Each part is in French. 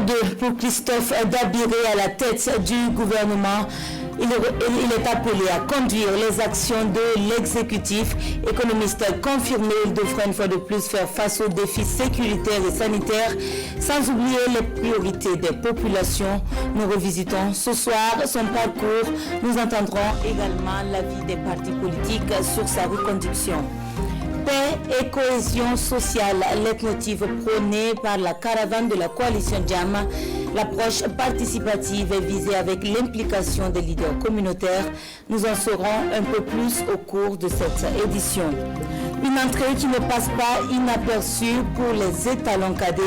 2 pour Christophe Dabiré à la tête du gouvernement. Il est appelé à conduire les actions de l'exécutif. Économiste confirmé, il devrait une fois de plus faire face aux défis sécuritaires et sanitaires, sans oublier les priorités des populations. Nous revisitons ce soir son parcours. Nous entendrons également l'avis des partis politiques sur sa reconduction. Paix et cohésion sociale, leitmotiv prôné par la caravane de la coalition Jam. L'approche participative est visée avec l'implication des leaders communautaires. Nous en saurons un peu plus au cours de cette édition. Une entrée qui ne passe pas inaperçue pour les étalons cadets.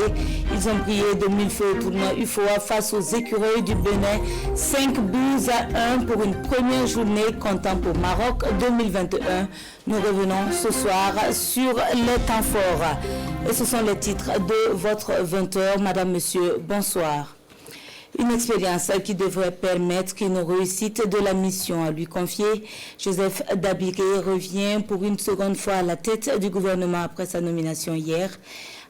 Ils ont brillé de mille feux au tournoi UFOA face aux écureuils du Bénin. 5-1 pour une première journée comptant pour Maroc 2021. Nous revenons ce soir sur les temps forts. Et ce sont les titres de votre 20h. Madame, monsieur, bonsoir. Une expérience qui devrait permettre une réussite de la mission à lui confier. Joseph Dabiré revient pour une seconde fois à la tête du gouvernement après sa nomination hier.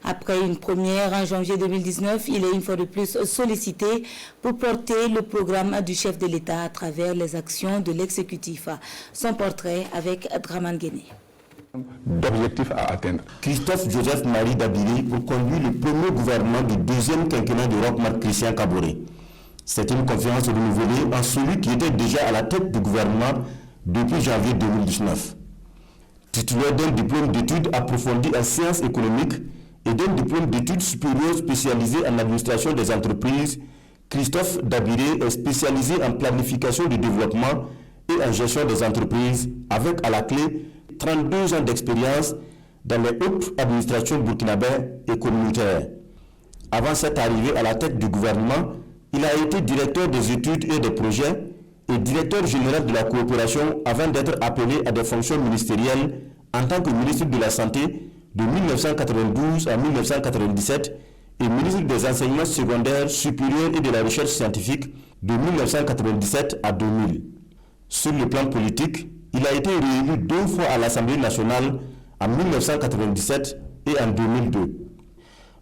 Après une première en janvier 2019, il est une fois de plus sollicité pour porter le programme du chef de l'État à travers les actions de l'exécutif. Son portrait avec Draman Guéné. D'objectifs à atteindre. Christophe Joseph Marie Dabiré pour conduire le premier gouvernement du deuxième quinquennat de Roch-Marc Christian Kaboré. C'est une confiance renouvelée en celui qui était déjà à la tête du gouvernement depuis janvier 2019. Titulaire d'un diplôme d'études approfondies en sciences économiques et d'un diplôme d'études supérieures spécialisé en administration des entreprises, Christophe Dabiré est spécialisé en planification du développement et en gestion des entreprises avec à la clé 32 ans d'expérience dans les hautes administrations burkinabè et communautaires. Avant cette arrivée à la tête du gouvernement, il a été directeur des études et des projets et directeur général de la coopération avant d'être appelé à des fonctions ministérielles en tant que ministre de la Santé de 1992 à 1997 et ministre des Enseignements secondaires supérieurs et de la recherche scientifique de 1997 à 2000. Sur le plan politique, il a été réélu 2 fois à l'Assemblée nationale en 1997 et en 2002.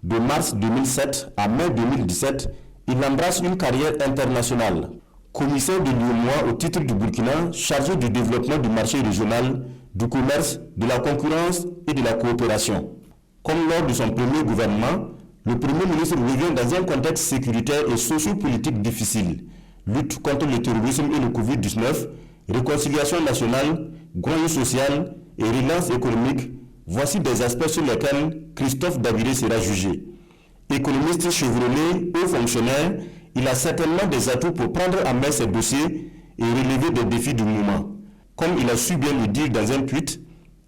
De mars 2007 à mai 2017, il embrasse une carrière internationale. Commissaire de l'UEMOA au titre du Burkina, chargé du développement du marché régional, du commerce, de la concurrence et de la coopération. Comme lors de son premier gouvernement, le Premier ministre revient dans un contexte sécuritaire et socio-politique difficile. Lutte contre le terrorisme et le Covid-19, réconciliation nationale, grandeur sociale et relance économique, voici des aspects sur lesquels Christophe Dabiré sera jugé. Économiste chevronné, haut fonctionnaire, il a certainement des atouts pour prendre en main ses dossiers et relever des défis du moment. Comme il a su bien le dire dans un tweet,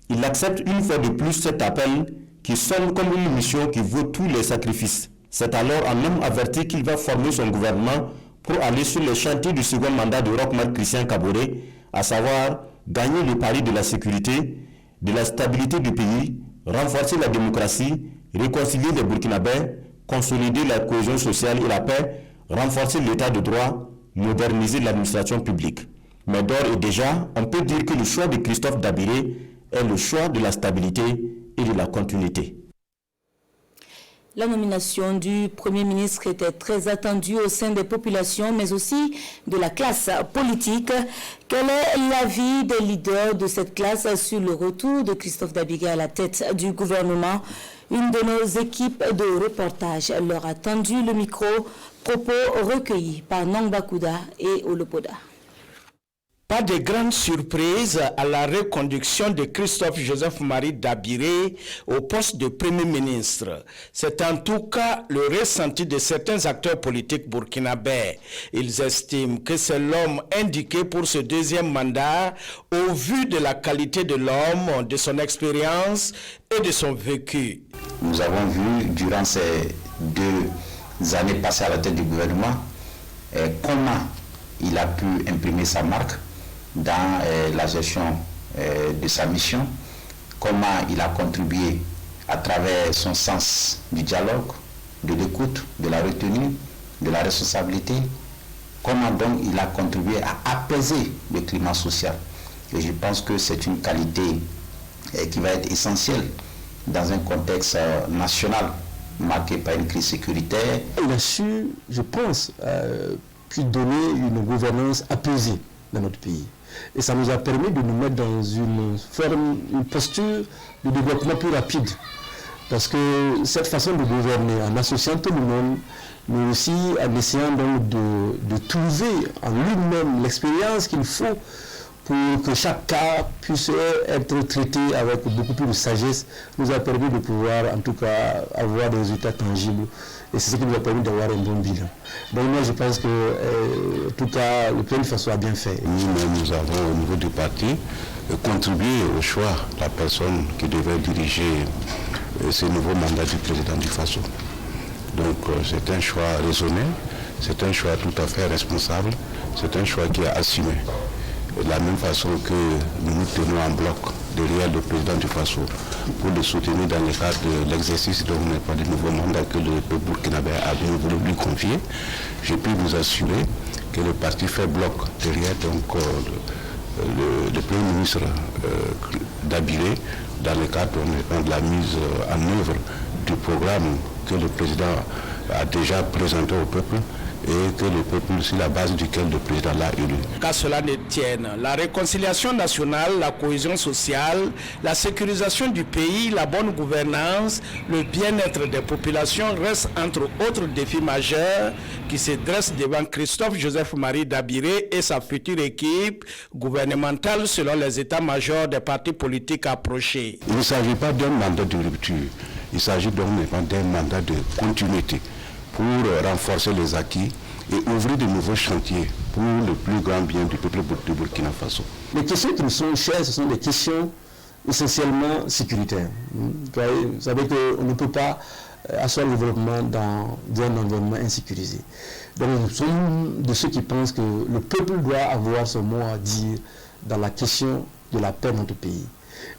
il accepte une fois de plus cet appel qui sonne comme une mission qui vaut tous les sacrifices. C'est alors un homme averti qu'il va former son gouvernement pour aller sur les chantiers du second mandat de Roch-Marc Christian Kaboré, à savoir gagner le pari de la sécurité, de la stabilité du pays, renforcer la démocratie, réconcilier les Burkinabés, consolider la cohésion sociale et la paix, renforcer l'état de droit, moderniser l'administration publique. Mais d'ores et déjà, on peut dire que le choix de Christophe Dabiré est le choix de la stabilité et de la continuité. La nomination du Premier ministre était très attendue au sein des populations, mais aussi de la classe politique. Quel est l'avis des leaders de cette classe sur le retour de Christophe Dabiré à la tête du gouvernement? Une de nos équipes de reportage leur a tendu le micro, propos recueillis par Nongba Kouda et Olopoda. Pas de grande surprise à la reconduction de Christophe Joseph Marie Dabiré au poste de Premier ministre. C'est en tout cas le ressenti de certains acteurs politiques burkinabés. Ils estiment que c'est l'homme indiqué pour ce deuxième mandat au vu de la qualité de l'homme, de son expérience et de son vécu. Nous avons vu durant ces 2 années passées à la tête du gouvernement comment il a pu imprimer sa marque dans la gestion de sa mission, comment il a contribué à travers son sens du dialogue, de l'écoute, de la retenue, de la responsabilité, comment donc il a contribué à apaiser le climat social. Et je pense que c'est une qualité qui va être essentielle dans un contexte national marquée par une crise sécuritaire. Il a su, je pense, puis donner une gouvernance apaisée dans notre pays. Et ça nous a permis de nous mettre dans une posture de développement plus rapide. Parce que cette façon de gouverner, en associant tout le monde, mais aussi en essayant donc de trouver en lui-même l'expérience qu'il faut pour que chaque cas puisse être traité avec beaucoup plus de sagesse, nous a permis de pouvoir en tout cas avoir des résultats tangibles. Et c'est ce qui nous a permis d'avoir un bon bilan. Donc moi je pense que, en tout cas, le Burkina Faso a bien fait. Nous avons au niveau du parti contribué au choix de la personne qui devait diriger ce nouveau mandat du président du Faso. Donc c'est un choix raisonné, c'est un choix tout à fait responsable, c'est un choix qui est assumé. De la même façon que nous nous tenons en bloc derrière le président du Faso pour le soutenir dans le cadre de l'exercice du nouveau mandat que le peuple burkinabé a bien voulu lui confier, je peux vous assurer que le parti fait bloc derrière donc, le Premier ministre Dabilé dans le cadre de la mise en œuvre du programme que le président a déjà présenté au peuple et que le peuple, sur la base duquel le président l'a élu. Qu'à cela ne tienne, la réconciliation nationale, la cohésion sociale, la sécurisation du pays, la bonne gouvernance, le bien-être des populations restent entre autres défis majeurs qui se dressent devant Christophe Joseph Marie Dabiré et sa future équipe gouvernementale selon les états-majors des partis politiques approchés. Il ne s'agit pas d'un mandat de rupture, il s'agit donc d'un mandat de continuité pour renforcer les acquis et ouvrir de nouveaux chantiers pour le plus grand bien du peuple du Burkina Faso. Les questions qui nous sont chères, ce sont des questions essentiellement sécuritaires. Vous savez qu'on ne peut pas asseoir le développement dans un environnement insécurisé. Donc nous sommes de ceux qui pensent que le peuple doit avoir son mot à dire dans la question de la paix dans notre pays.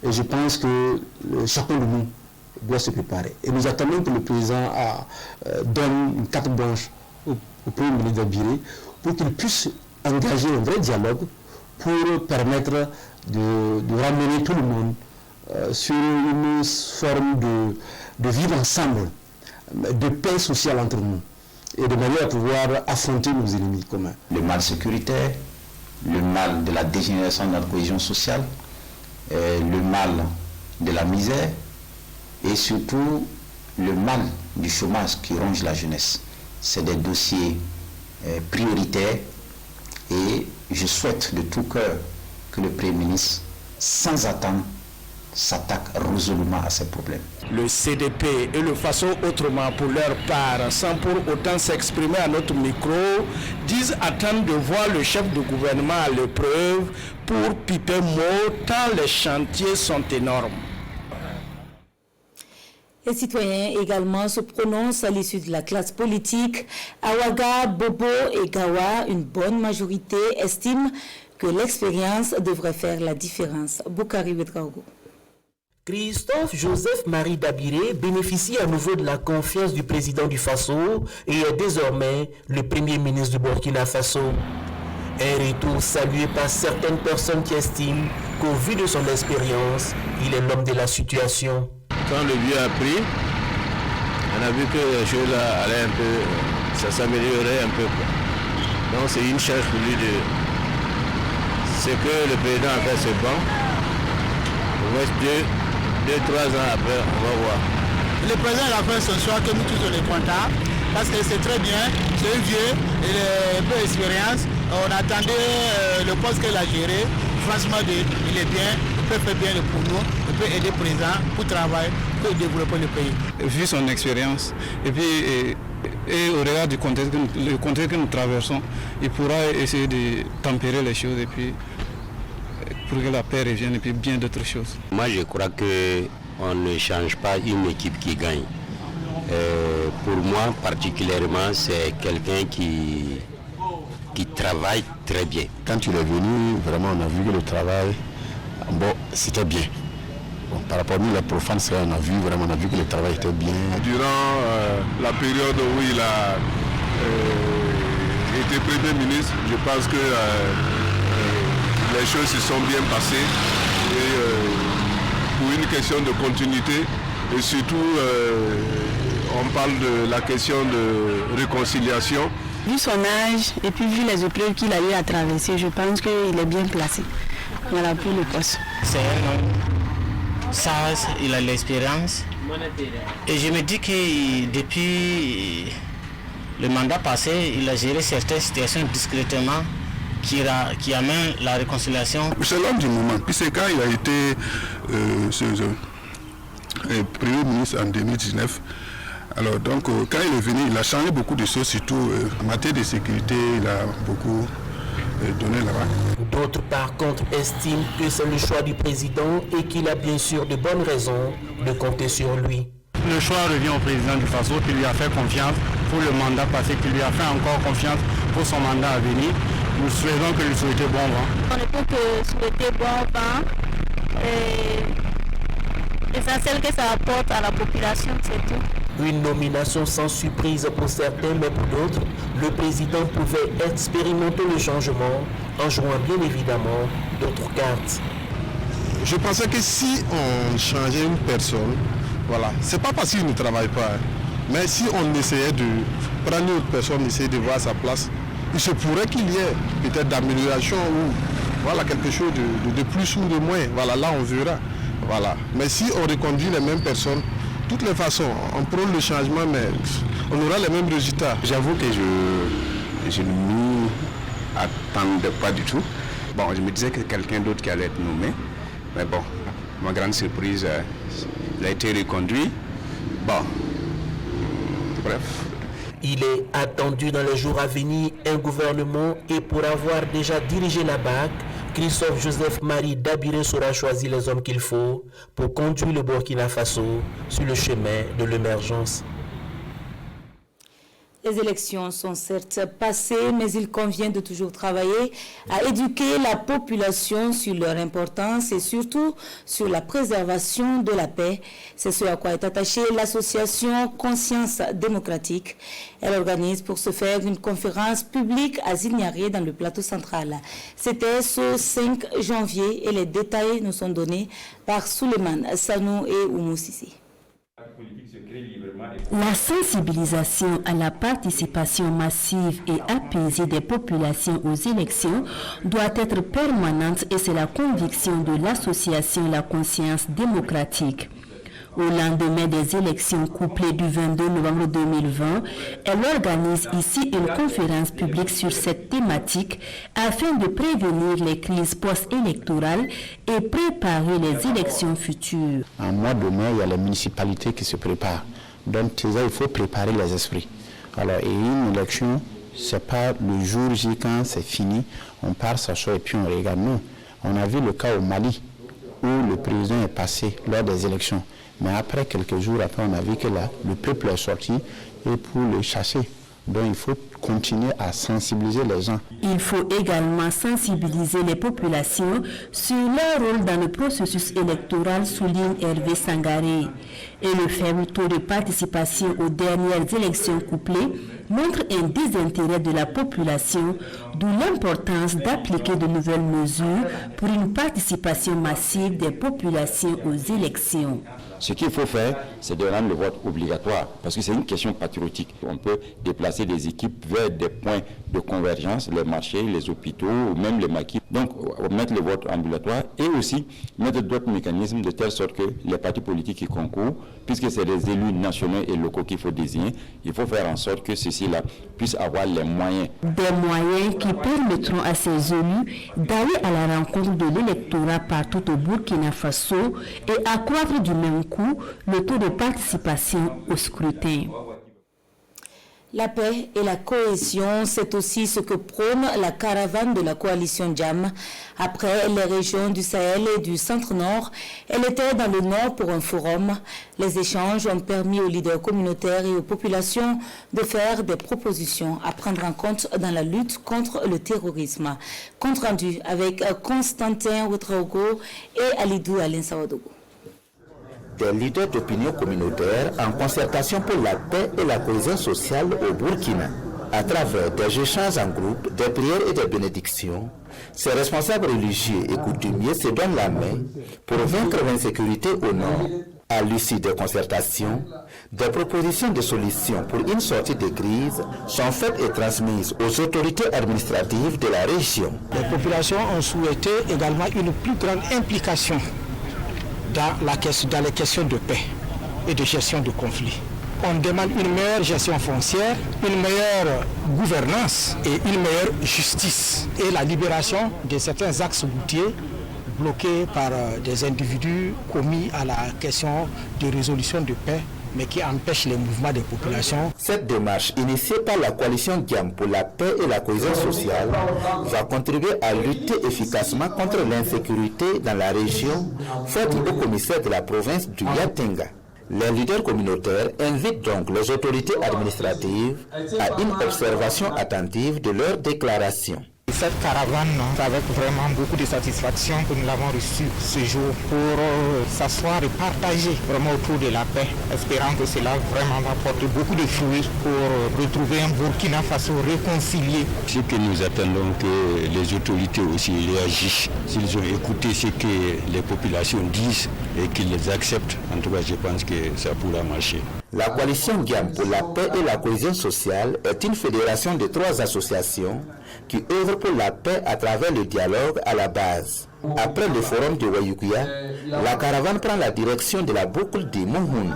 Et je pense que chacun de nous doit se préparer. Et nous attendons que le président donne une carte blanche au Premier ministre Dabiré pour qu'il puisse engager un vrai dialogue pour permettre de ramener tout le monde sur une forme de vivre ensemble, de paix sociale entre nous et de manière à pouvoir affronter nos ennemis communs. Le mal sécuritaire, le mal de la dégénération de notre cohésion sociale, le mal de la misère, et surtout le mal du chômage qui ronge la jeunesse. C'est des dossiers prioritaires et je souhaite de tout cœur que le Premier ministre, sans attendre, s'attaque résolument à ces problèmes. Le CDP et le Faso autrement pour leur part, sans pour autant s'exprimer à notre micro, disent attendre de voir le chef de gouvernement à l'épreuve pour piper mot tant les chantiers sont énormes. Les citoyens également se prononcent à l'issue de la classe politique. À Ouaga, Bobo et Gawa, une bonne majorité estiment que l'expérience devrait faire la différence. Boukari Ouedraogo. Christophe Joseph Marie Dabiré bénéficie à nouveau de la confiance du président du Faso et est désormais le premier ministre du Burkina Faso. Un retour salué par certaines personnes qui estiment qu'au vu de son expérience, il est l'homme de la situation. Quand le vieux a pris, on a vu que les choses allaient un peu, ça s'améliorait un peu. Donc c'est une charge pour lui de... Ce que le président a fait, c'est bon. Il reste 2-3 ans après, on va voir. Le président a fait ce soir que nous tous on est contents, parce que c'est très bien, c'est un vieux, il a un peu d'expérience. On attendait le poste qu'il a géré, franchement il est bien, il peut faire bien pour nous, il peut aider le président pour travailler, pour développer le pays. Vu son expérience, et puis et au regard du contexte que nous traversons, il pourra essayer de tempérer les choses et puis pour que la paix revienne et puis bien d'autres choses. Moi je crois qu'on ne change pas une équipe qui gagne. Pour moi particulièrement c'est quelqu'un qui travaille très bien. Quand il est venu, vraiment on a vu que le travail, bon, c'était bien. Bon, par rapport à nous, les profanes, on a vu que le travail était bien. Durant la période où il a été Premier ministre, je pense que les choses se sont bien passées. Et pour une question de continuité, et surtout on parle de la question de réconciliation. Vu son âge et puis vu les épreuves qu'il a eu à traverser, je pense qu'il est bien placé. Voilà pour le poste. C'est un homme sage, il a l'expérience. Et je me dis que depuis le mandat passé, il a géré certaines situations discrètement qui amènent la réconciliation. C'est l'homme du moment. Puis c'est quand il a été Premier ministre en 2019. Alors donc quand il est venu, il a changé beaucoup de choses, surtout en matière de sécurité, il a beaucoup donné là-bas. D'autres par contre estiment que c'est le choix du président et qu'il a bien sûr de bonnes raisons de compter sur lui. Le choix revient au président du Faso qui lui a fait confiance pour le mandat passé, qui lui a fait encore confiance pour son mandat à venir. Nous souhaitons que lui souhaiter bon vent. On ne peut que souhaiter bon vent. L'essentiel que ça apporte à la population, c'est tout. Une nomination sans surprise pour certains, mais pour d'autres, le président pouvait expérimenter le changement en jouant bien évidemment d'autres cartes. Je pensais que si on changeait une personne, voilà, c'est pas parce qu'il ne travaille pas, mais si on essayait de prendre une autre personne, essayer de voir sa place, il se pourrait qu'il y ait peut-être d'amélioration ou voilà, quelque chose de plus ou de moins. Voilà, là on verra. Voilà. Mais si on reconduit les mêmes personnes, de toutes les façons, on prend le changement, mais on aura les mêmes résultats. J'avoue que je ne m'y attendais pas du tout. Bon, je me disais que quelqu'un d'autre qui allait être nommé. Mais bon, ma grande surprise, il a été reconduit. Bon, bref. Il est attendu dans les jours à venir un gouvernement et pour avoir déjà dirigé la BAC, Christophe Joseph Marie Dabiré saura choisir les hommes qu'il faut pour conduire le Burkina Faso sur le chemin de l'émergence. Les élections sont certes passées, mais il convient de toujours travailler à éduquer la population sur leur importance et surtout sur la préservation de la paix. C'est ce à quoi est attachée l'association Conscience démocratique. Elle organise pour ce faire une conférence publique à Zignaré dans le plateau central. C'était ce 5 janvier et les détails nous sont donnés par Souleymane Sanou et Oumou Sissi. La sensibilisation à la participation massive et apaisée des populations aux élections doit être permanente et c'est la conviction de l'association La Conscience démocratique. Au lendemain des élections couplées du 22 novembre 2020, elle organise ici une conférence publique sur cette thématique afin de prévenir les crises post-électorales et préparer les élections futures. En mois de mai, il y a les municipalités qui se préparent. Donc déjà, il faut préparer les esprits. Alors, et une élection, ce n'est pas le jour J quand c'est fini, on part s'asseoir et puis on regarde. Non, on a vu le cas au Mali où le président est passé lors des élections. Mais après, quelques jours après, on a vu que le peuple est sorti et pour le chasser. Donc il faut continuer à sensibiliser les gens. Il faut également sensibiliser les populations sur leur rôle dans le processus électoral, souligne Hervé Sangaré. Et le faible taux de participation aux dernières élections couplées montre un désintérêt de la population, d'où l'importance d'appliquer de nouvelles mesures pour une participation massive des populations aux élections. Ce qu'il faut faire, c'est de rendre le vote obligatoire, parce que c'est une question patriotique. On peut déplacer des équipes vers des points de convergence, les marchés, les hôpitaux, ou même les maquis. Donc, mettre le vote ambulatoire et aussi mettre d'autres mécanismes de telle sorte que les partis politiques qui concourent, puisque c'est les élus nationaux et locaux qu'il faut désigner, il faut faire en sorte que ceux-ci-là puissent avoir les moyens. Des moyens qui permettront à ces élus d'aller à la rencontre de l'électorat partout au Burkina Faso et accroître du même coup le taux de participation au scrutin. La paix et la cohésion, c'est aussi ce que prône la caravane de la coalition Jam. Après les régions du Sahel et du Centre-Nord, elle était dans le Nord pour un forum. Les échanges ont permis aux leaders communautaires et aux populations de faire des propositions à prendre en compte dans la lutte contre le terrorisme. Compte rendu avec Constantin Ouetraogo et Alidou Alain Sawadogo. Des leaders d'opinion communautaire en concertation pour la paix et la cohésion sociale au Burkina. À travers des échanges en groupe, des prières et des bénédictions, ces responsables religieux et coutumiers se donnent la main pour vaincre l'insécurité au nord. À l'issue des concertations, des propositions de solutions pour une sortie de crise sont faites et transmises aux autorités administratives de la région. Les populations ont souhaité également une plus grande implication dans les questions de paix et de gestion de conflits. On demande une meilleure gestion foncière, une meilleure gouvernance et une meilleure justice et la libération de certains axes routiers bloqués par des individus commis à la question de résolution de paix, mais qui empêchent les mouvements des populations. Cette démarche initiée par la coalition GIAM pour la paix et la cohésion sociale va contribuer à lutter efficacement contre l'insécurité dans la région, faite au commissaire de la province du Yatenga. Les leaders communautaires invitent donc les autorités administratives à une observation attentive de leurs déclarations. Cette caravane, c'est avec vraiment beaucoup de satisfaction que nous l'avons reçue ce jour pour s'asseoir et partager vraiment autour de la paix, espérant que cela vraiment va porter beaucoup de fruits pour retrouver un Burkina Faso réconcilié. Ce que nous attendons que les autorités aussi réagissent, s'ils ont écouté ce que les populations disent et qu'ils les acceptent, en tout cas je pense que ça pourra marcher. La coalition GIAM pour la paix et la cohésion sociale est une fédération de 3 associations qui œuvrent pour la paix à travers le dialogue à la base. Après le forum de Wayukuya, la caravane prend la direction de la boucle de Mouhoun.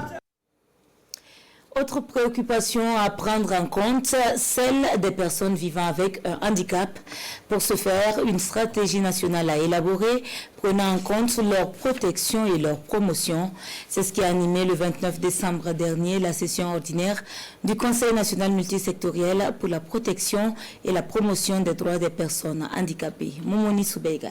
Autre préoccupation à prendre en compte, celle des personnes vivant avec un handicap. Pour ce faire, une stratégie nationale a élaboré, prenant en compte leur protection et leur promotion. C'est ce qui a animé le 29 décembre dernier la session ordinaire du Conseil national multisectoriel pour la protection et la promotion des droits des personnes handicapées. Momoni Soubeiga.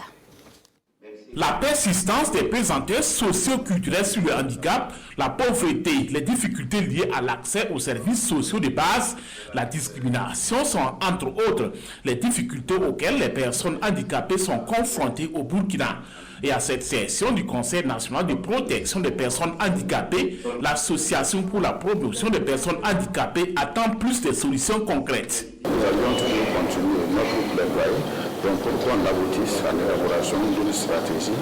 La persistance des présenteurs socio-culturels sur le handicap, la pauvreté, les difficultés liées à l'accès aux services sociaux de base, la discrimination sont entre autres les difficultés auxquelles les personnes handicapées sont confrontées au Burkina. Et à cette session du Conseil national de protection des personnes handicapées, l'Association pour la promotion des personnes handicapées attend plus de solutions concrètes. Nous allons toujours continuer notre plaidoyer. Donc pourquoi on aboutisse à l'élaboration d'une stratégie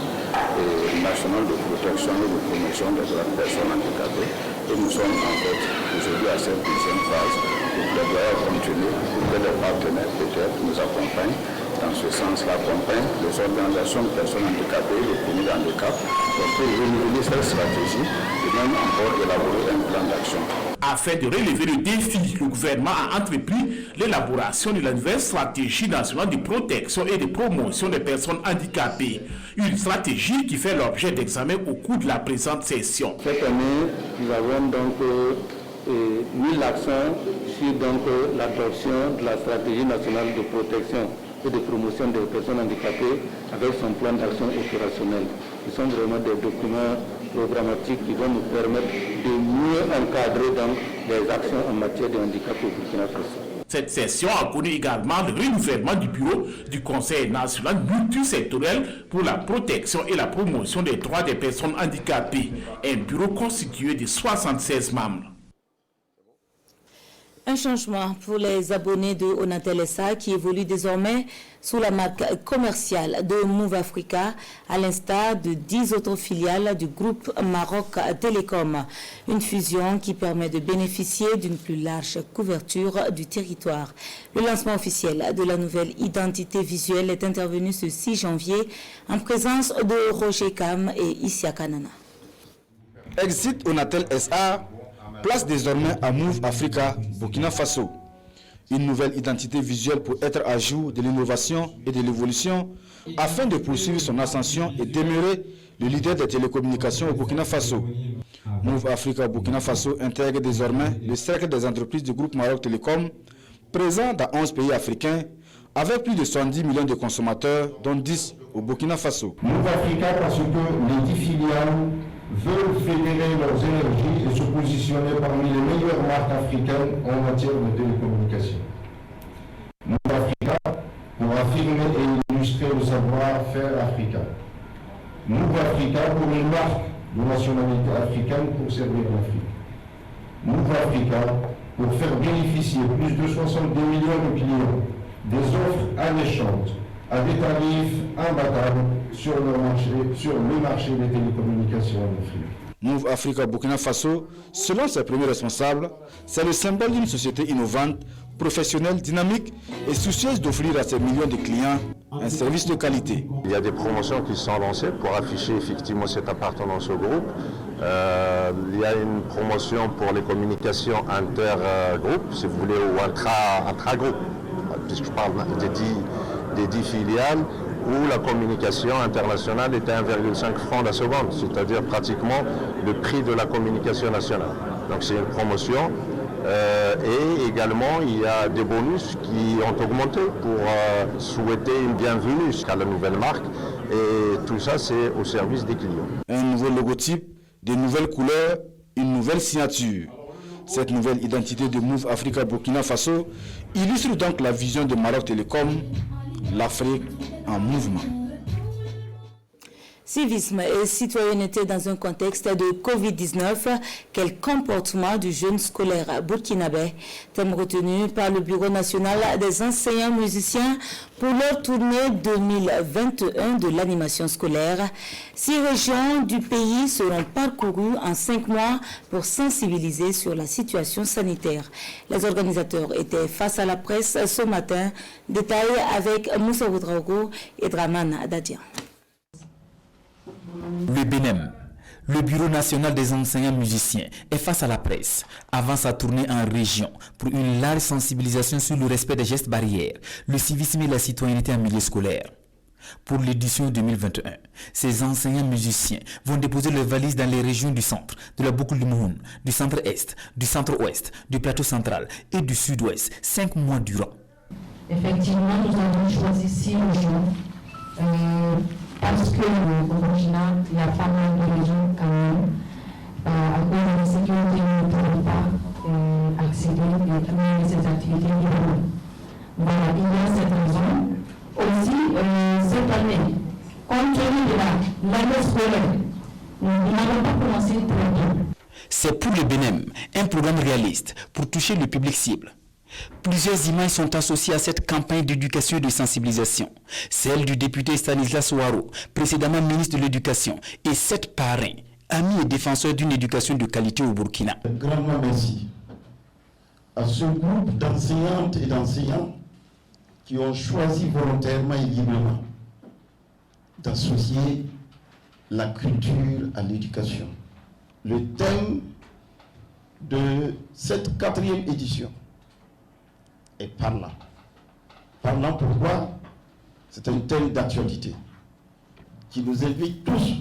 nationale de protection et de promotion des droits des personnes handicapées. Et nous sommes en fait aujourd'hui à cette deuxième phase. Le plaidoyer continue pour que les partenaires peut-être nous accompagnent. Dans ce sens, accompagnent les organisations de personnes handicapées, les communes de handicap, pour renouveler cette stratégie et même encore élaborer un plan d'action. Afin de relever le défi, le gouvernement a entrepris l'élaboration de la nouvelle stratégie nationale de protection et de promotion des personnes handicapées. Une stratégie qui fait l'objet d'examen au cours de la présente session. Cette année, nous avons donc mis l'accent sur l'adoption de la stratégie nationale de protection et de promotion des personnes handicapées avec son plan d'action opérationnel. Ce sont vraiment des documents programmatiques qui vont nous permettre de mieux encadrer les actions en matière de handicap au Burkina Faso. Cette session a connu également le renouvellement du bureau du Conseil national multisectoriel pour la protection et la promotion des droits des personnes handicapées, un bureau constitué de 76 membres. Un changement pour les abonnés de Onatel SA qui évolue désormais sous la marque commerciale de Move Africa, à l'instar de 10 autres filiales du groupe Maroc Télécom. Une fusion qui permet de bénéficier d'une plus large couverture du territoire. Le lancement officiel de la nouvelle identité visuelle est intervenu ce 6 janvier en présence de Roger Kam et Isia Kanana. Exit Onatel SA place désormais à Move Africa, Burkina Faso. Une nouvelle identité visuelle pour être à jour de l'innovation et de l'évolution afin de poursuivre son ascension et demeurer le leader des télécommunications au Burkina Faso. Move Africa Burkina Faso intègre désormais le cercle des entreprises du groupe Maroc Télécom, présent dans 11 pays africains, avec plus de 70 millions de consommateurs, dont 10 au Burkina Faso. Move Africa parce que les 10 filiales veulent fédérer leurs énergies et se positionner parmi les meilleures marques africaines en matière de télécommunications. Move Africa pour affirmer et illustrer le savoir-faire africain. Move Africa pour une marque de nationalité africaine pour servir l'Afrique. Move Africa pour faire bénéficier plus de 62 millions de clients des offres alléchantes à des tarifs imbattables sur le marché des télécommunications en Afrique. Move Africa Burkina Faso, selon ses premiers responsables, c'est le symbole d'une société innovante, professionnelle, dynamique et soucieuse d'offrir à ses millions de clients un service de qualité. Il y a des promotions qui sont lancées pour afficher effectivement cette appartenance au groupe. Il y a une promotion pour les communications intergroupes, si vous voulez, ou intra-groupe, puisque je parle des 10 filiales, où la communication internationale était 1,5 francs la seconde, c'est-à-dire pratiquement le prix de la communication nationale. Donc c'est une promotion. Et également, il y a des bonus qui ont augmenté pour souhaiter une bienvenue à la nouvelle marque. Et tout ça, c'est au service des clients. Un nouveau logotype, de nouvelles couleurs, une nouvelle signature. Cette nouvelle identité de Move Africa Burkina Faso illustre donc la vision de Maroc Télécom, l'Afrique en mouvement. Civisme et citoyenneté dans un contexte de Covid-19, quel comportement du jeune scolaire burkinabé, thème retenu par le Bureau national des enseignants musiciens pour leur tournée 2021 de l'animation scolaire. 6 régions du pays seront parcourues en 5 mois pour sensibiliser sur la situation sanitaire. Les organisateurs étaient face à la presse ce matin. Détail avec Moussa Oudraogo et Draman Dadia. Le BNEM, le Bureau national des enseignants musiciens, est face à la presse avant sa tournée en région pour une large sensibilisation sur le respect des gestes barrières, le civisme et la citoyenneté en milieu scolaire. Pour l'édition 2021, ces enseignants musiciens vont déposer leurs valises dans les régions du centre, de la boucle du Mohun, du centre-est, du centre-ouest, du plateau central et du sud-ouest, 5 mois durant. Effectivement, nous avons choisi 6 régions. Parce que au Burkina, il y a pas mal de régions quand même, à cause de la sécurité, on ne peut pas accéder à mener ces activités durant. Voilà, il y a cette raison. Aussi, cette année, compte tenu de l'année scolaire, nous n'avons pas commencé très bien. C'est pour le BNEM un programme réaliste pour toucher le public cible. Plusieurs images sont associées à cette campagne d'éducation et de sensibilisation. Celle du député Stanislas Ouaro, précédemment ministre de l'Éducation, et 7 parrains, amis et défenseurs d'une éducation de qualité au Burkina. Un grand merci à ce groupe d'enseignantes et d'enseignants qui ont choisi volontairement et librement d'associer la culture à l'éducation. Le thème de cette 4e édition est parlant. Parlant pourquoi? C'est un thème d'actualité qui nous invite tous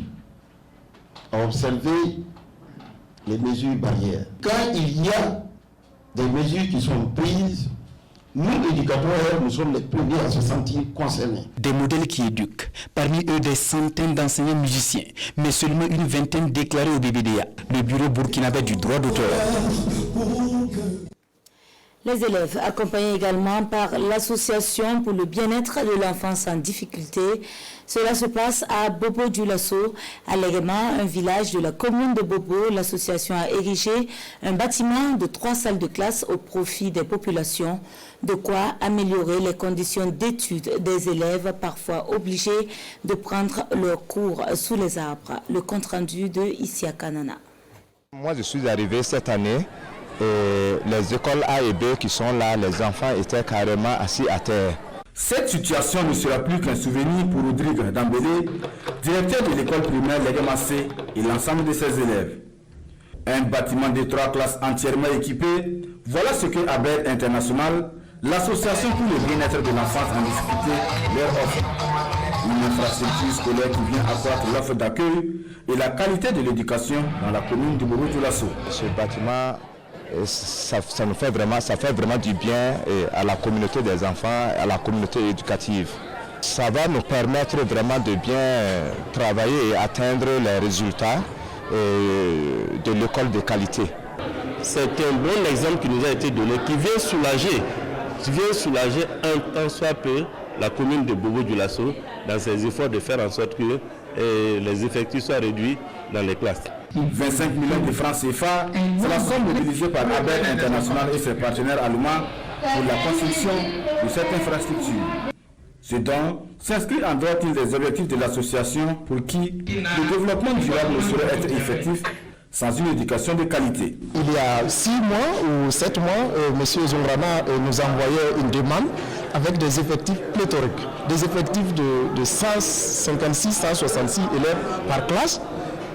à observer les mesures barrières. Quand il y a des mesures qui sont prises, nous, éducateurs, nous sommes les premiers à se sentir concernés. Des modèles qui éduquent, parmi eux des centaines d'enseignants musiciens, mais seulement une vingtaine déclarés au BBDA, le bureau burkinabé du droit d'auteur. Les élèves, accompagnés également par l'Association pour le bien-être de l'enfance en difficulté, cela se passe à Bobo-Dioulasso, à Léguéma, un village de la commune de Bobo. L'association a érigé un bâtiment de 3 salles de classe au profit des populations, de quoi améliorer les conditions d'études des élèves, parfois obligés de prendre leurs cours sous les arbres. Le compte-rendu de Isiaka Nana. Moi, je suis arrivé cette année. Et les écoles A et B qui sont là, les enfants étaient carrément assis à terre. Cette situation ne sera plus qu'un souvenir pour Rodrigue Dambélé, directeur de l'école primaire Léguémassé et l'ensemble de ses élèves. Un bâtiment de 3 classes entièrement équipé, voilà ce que ABER International, l'association pour le bien-être de l'enfance en difficulté, leur offre. Une infrastructure scolaire qui vient accroître l'offre d'accueil et la qualité de l'éducation dans la commune de Bobo-Dioulasso. Ce bâtiment, ça fait vraiment du bien à la communauté des enfants, à la communauté éducative. Ça va nous permettre vraiment de bien travailler et atteindre les résultats de l'école de qualité. C'est un bon exemple qui nous a été donné, qui vient soulager un tant soit peu la commune de Bobo-Dioulasso dans ses efforts de faire en sorte que les effectifs soient réduits dans les classes. 25 millions de francs CFA, c'est la somme mobilisée par ABER International et ses partenaires allemands pour la construction de cette infrastructure. Ce don s'inscrit en droit des objectifs de l'association pour qui le développement durable ne saurait être effectif sans une éducation de qualité. Il y a 6 mois ou 7 mois, M. Zongrana nous envoyait une demande avec des effectifs pléthoriques, des effectifs de 156, 166 élèves par classe.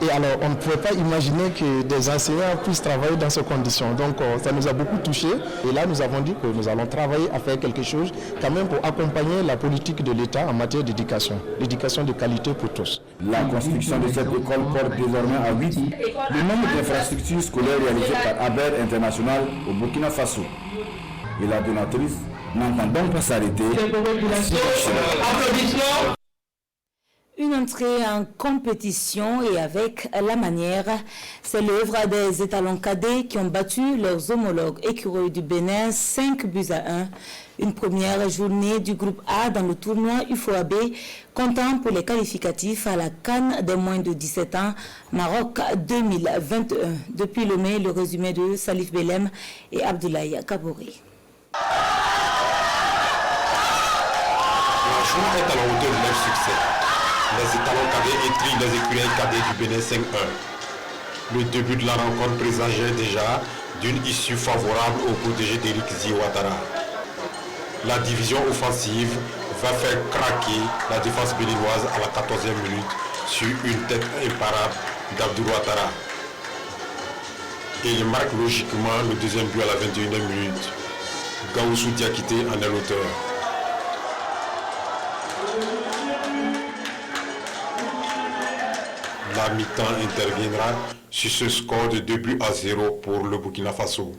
Et alors, on ne pouvait pas imaginer que des enseignants puissent travailler dans ces conditions. Donc, ça nous a beaucoup touchés. Et là, nous avons dit que nous allons travailler à faire quelque chose quand même pour accompagner la politique de l'État en matière d'éducation. L'éducation de qualité pour tous. La construction de cette école porte désormais à 8 le nombre d'infrastructures scolaires réalisées par Aber International au Burkina Faso. Et la donatrice n'entend donc pas s'arrêter. Une entrée en compétition et avec la manière, c'est l'œuvre des étalons cadets qui ont battu leurs homologues écureuils du Bénin 5-1. Une première journée du groupe A dans le tournoi UFOAB, comptant pour les qualificatifs à la CAN des moins de 17 ans, Maroc 2021. Depuis le mai, le résumé de Salif Belem et Abdoulaye Kabouri. La journée est à la hauteur de leur succès. Les étalons cadets étrillent les écureuils cadets du Bénin 5-1. Le début de la rencontre présageait déjà d'une issue favorable au protégé d'Éric Ziouattara. La division offensive va faire craquer la défense béninoise à la 14e minute sur une tête imparable d'Abdoul Ouattara. Et il marque logiquement le deuxième but à la 21e minute. Gaoussou Diakité en est l'auteur. La mi-temps interviendra sur ce score de 2-0 pour le Burkina Faso.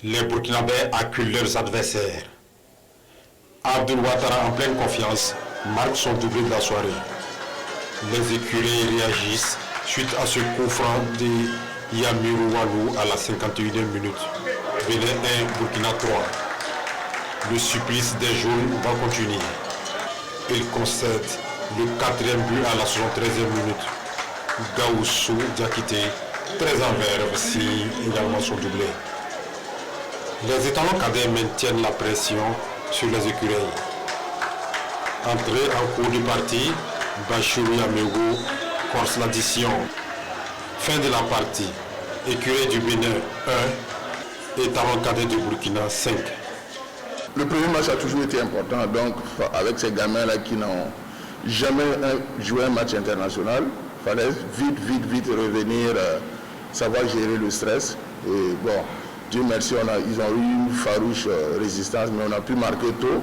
Les Burkinabés acculent leurs adversaires. Abdoul Ouattara, en pleine confiance, marque son doublé de la soirée. Les écureuils réagissent suite à ce coup franc de Yamirou Walou à la 51e minute. Bénin 1, Burkina 3. Le supplice des jaunes va continuer. Il concède le 4e but à la 73e minute. Gaoussou Diakité, très en verve, signe également son doublé. Les étalons cadets maintiennent la pression sur les écureuils. Entrée en cours du parti, Bachirou Yamego corse l'addition. Fin de la partie. Écureuil du Bénin 1, étalon cadet du Burkina 5. Le premier match a toujours été important, donc avec ces gamins-là qui n'ont jamais joué un match international, il fallait vite revenir, savoir gérer le stress. Et bon, Dieu merci, ils ont eu une farouche résistance, mais on a pu marquer tôt.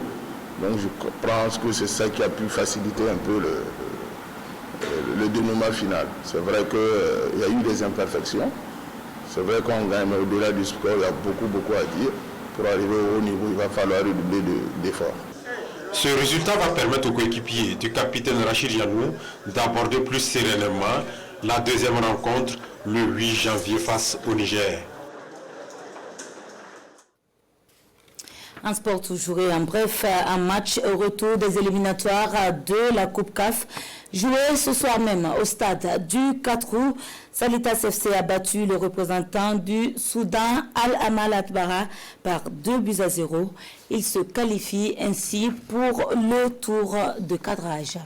Donc je pense que c'est ça qui a pu faciliter un peu le dénouement final. C'est vrai qu'il y a eu des imperfections. C'est vrai qu'on gagne, mais au-delà du sport, il y a beaucoup à dire. Pour arriver au haut niveau, il va falloir redoubler d'efforts. Ce résultat va permettre aux coéquipiers du capitaine Rachid Janou d'aborder plus sereinement la deuxième rencontre le 8 janvier face au Niger. En sport toujours et en bref, un match au retour des éliminatoires de la Coupe CAF joué ce soir même au stade du 4 août. Salitas FC a battu le représentant du Soudan Al-Amal Atbara par 2-0. Il se qualifie ainsi pour le tour de cadrage.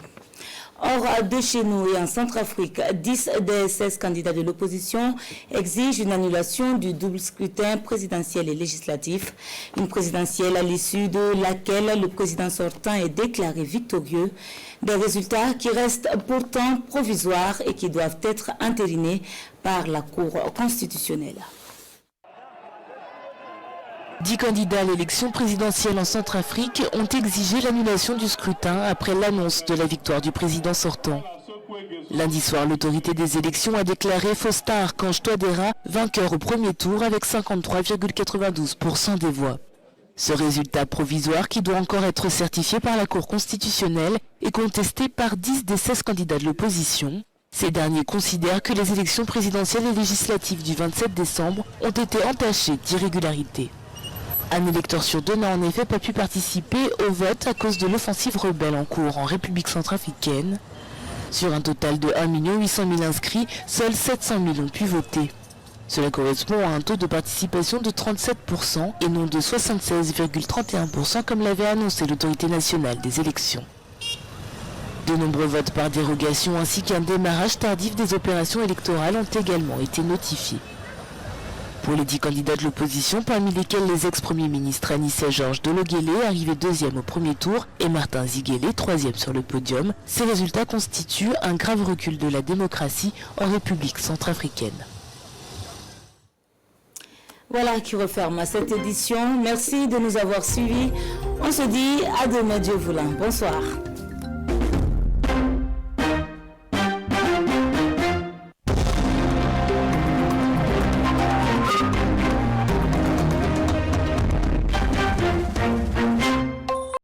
Hors de chez nous et en Centrafrique, 10 des 16 candidats de l'opposition exigent une annulation du double scrutin présidentiel et législatif. Une présidentielle à l'issue de laquelle le président sortant est déclaré victorieux. Des résultats qui restent pourtant provisoires et qui doivent être entérinés par la Cour constitutionnelle. 10 candidats à l'élection présidentielle en Centrafrique ont exigé l'annulation du scrutin après l'annonce de la victoire du président sortant. Lundi soir, l'autorité des élections a déclaré Faustin Archange Touadéra vainqueur au premier tour avec 53,92% des voix. Ce résultat provisoire, qui doit encore être certifié par la Cour constitutionnelle, est contesté par 10 des 16 candidats de l'opposition. Ces derniers considèrent que les élections présidentielles et législatives du 27 décembre ont été entachées d'irrégularités. Un électeur sur deux n'a en effet pas pu participer au vote à cause de l'offensive rebelle en cours en République centrafricaine. Sur un total de 1 800 000 inscrits, seuls 700 000 ont pu voter. Cela correspond à un taux de participation de 37% et non de 76,31% comme l'avait annoncé l'autorité nationale des élections. De nombreux votes par dérogation ainsi qu'un démarrage tardif des opérations électorales ont également été notifiés. Pour les 10 candidats de l'opposition, parmi lesquels les ex-premiers ministres Anissé Georges Dologuélé, arrivé deuxième au premier tour, et Martin Ziguélé, troisième sur le podium, ces résultats constituent un grave recul de la démocratie en République centrafricaine. Voilà qui referme cette édition. Merci de nous avoir suivis. On se dit à demain, Dieu voulant. Bonsoir.